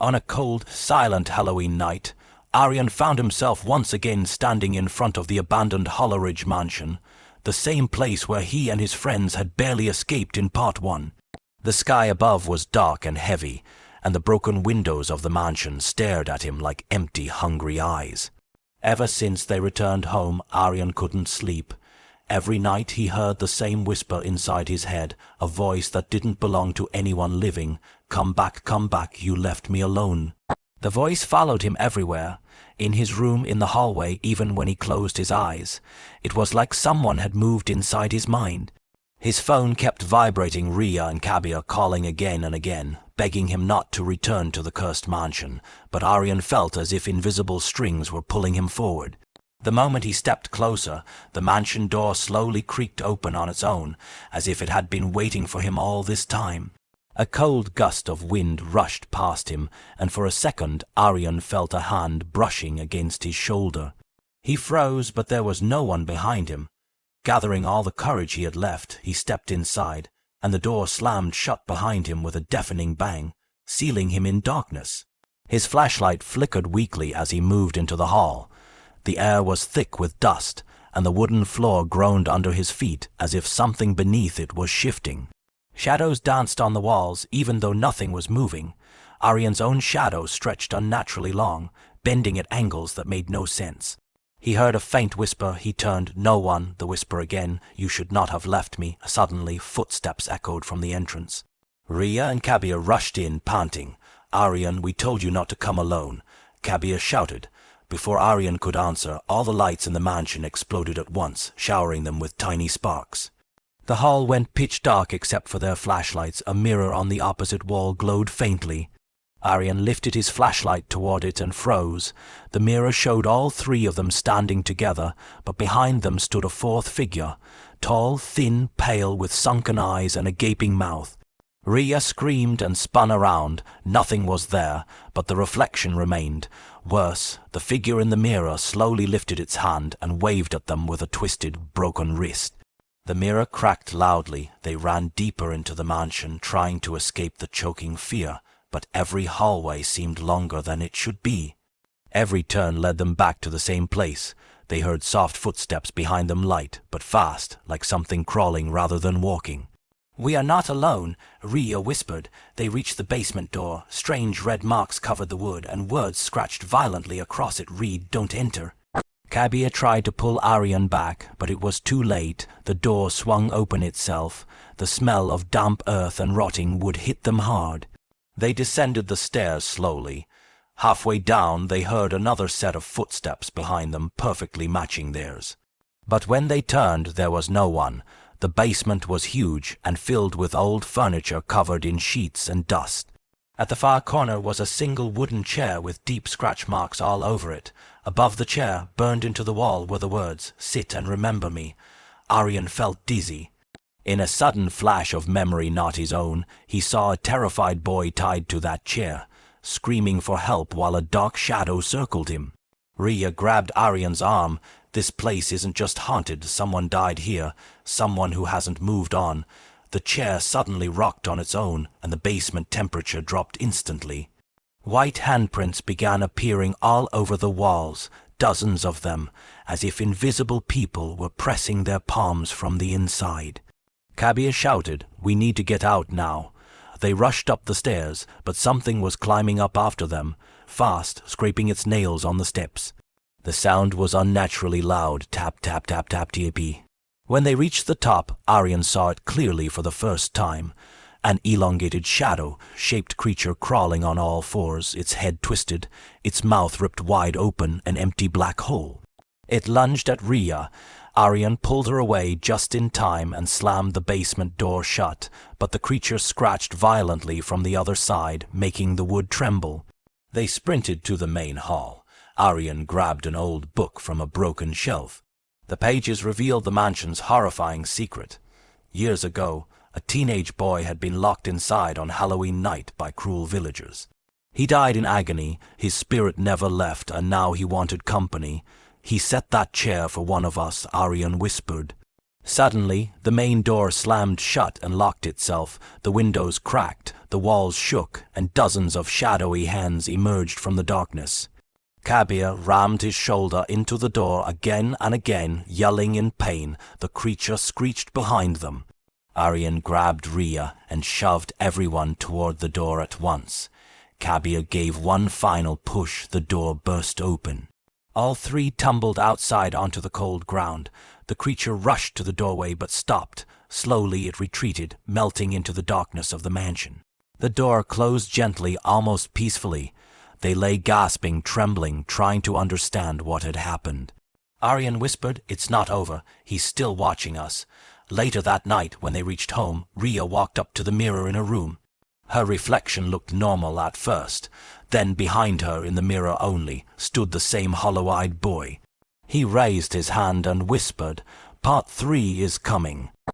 On a cold, silent Halloween night, Ayan found himself once again standing in front of the abandoned Holleridge Mansion, the same place where he and his friends had barely escaped in Part 1. The sky above was dark and heavy, and the broken windows of the mansion stared at him like empty, hungry eyes. Ever since they returned home, Ayan couldn't sleep. Every night he heard the same whisper inside his head, a voice that didn't belong to anyone living. Come back, you left me alone." The voice followed him everywhere, in his room, in the hallway, even when he closed his eyes. It was like someone had moved inside his mind. His phone kept vibrating, Rida and Kabir calling again and again, begging him not to return to the cursed mansion, but Ayan felt as if invisible strings were pulling him forward. The moment he stepped closer, the mansion door slowly creaked open on its own, as if it had been waiting for him all this time. A cold gust of wind rushed past him, and for a second Ayan felt a hand brushing against his shoulder. He froze, but there was no one behind him. Gathering all the courage he had left, he stepped inside, and the door slammed shut behind him with a deafening bang, sealing him in darkness. His flashlight flickered weakly as he moved into the hall. The air was thick with dust, and the wooden floor groaned under his feet as if something beneath it was shifting. Shadows danced on the walls, even though nothing was moving. Aryan's own shadow stretched unnaturally long, bending at angles that made no sense. He heard a faint whisper. He turned. "No one," the whisper again. "You should not have left me." Suddenly, footsteps echoed from the entrance. Rida and Kabir rushed in, panting. "Ayan, we told you not to come alone," Kabir shouted. Before Ayan could answer, all the lights in the mansion exploded at once, showering them with tiny sparks. The hall went pitch dark except for their flashlights. A mirror on the opposite wall glowed faintly. Ayan lifted his flashlight toward it and froze. The mirror showed all three of them standing together, but behind them stood a fourth figure, tall, thin, pale, with sunken eyes and a gaping mouth. Rida screamed and spun around. Nothing was there, but the reflection remained. Worse, the figure in the mirror slowly lifted its hand and waved at them with a twisted, broken wrist. The mirror cracked loudly. They ran deeper into the mansion, trying to escape the choking fear, but every hallway seemed longer than it should be. Every turn led them back to the same place. They heard soft footsteps behind them, light, but fast, like something crawling rather than walking. "We are not alone," Rida whispered. They reached the basement door. Strange red marks covered the wood, and words scratched violently across it read, "Don't enter." Kabir tried to pull Ayan back, but it was too late. The door swung open itself. The smell of damp earth and rotting wood hit them hard. They descended the stairs slowly. Halfway down, they heard another set of footsteps behind them, perfectly matching theirs. But when they turned, there was no one. The basement was huge and filled with old furniture covered in sheets and dust. At the far corner was a single wooden chair with deep scratch marks all over it. Above the chair, burned into the wall, were the words, "Sit and remember me." Ayan felt dizzy. In a sudden flash of memory not his own, he saw a terrified boy tied to that chair, screaming for help while a dark shadow circled him. Rida grabbed Aryan's arm. "This place isn't just haunted. Someone died here. Someone who hasn't moved on." The chair suddenly rocked on its own, and the basement temperature dropped instantly. White handprints began appearing all over the walls, dozens of them, as if invisible people were pressing their palms from the inside. Kabir shouted, "We need to get out now." They rushed up the stairs, but something was climbing up after them, fast, scraping its nails on the steps. The sound was unnaturally loud, tap, tap, tap, tap, tap. When they reached the top, Ayan saw it clearly for the first time. An elongated shadow-shaped creature crawling on all fours, its head twisted, its mouth ripped wide open, an empty black hole. It lunged at Rida. Ayan pulled her away just in time and slammed the basement door shut, but the creature scratched violently from the other side, making the wood tremble. They sprinted to the main hall. Ayan grabbed an old book from a broken shelf. The pages revealed the mansion's horrifying secret. Years ago, a teenage boy had been locked inside on Halloween night by cruel villagers. He died in agony, his spirit never left, and now he wanted company. "He set that chair for one of us," Ayan whispered. Suddenly, the main door slammed shut and locked itself, the windows cracked, the walls shook, and dozens of shadowy hands emerged from the darkness. Kabir rammed his shoulder into the door again and again, yelling in pain. The creature screeched behind them. Aryan grabbed Rhea and shoved everyone toward the door at once. Kabir gave one final push. The door burst open. All three tumbled outside onto the cold ground. The creature rushed to the doorway but stopped. Slowly it retreated, melting into the darkness of the mansion. The door closed gently, almost peacefully. They lay gasping, trembling, trying to understand what had happened. Aryan whispered, "It's not over. He's still watching us." Later that night, when they reached home, Rhea walked up to the mirror in her room. Her reflection looked normal at first. Then behind her, in the mirror only, stood the same hollow-eyed boy. He raised his hand and whispered, "Part 3 is coming."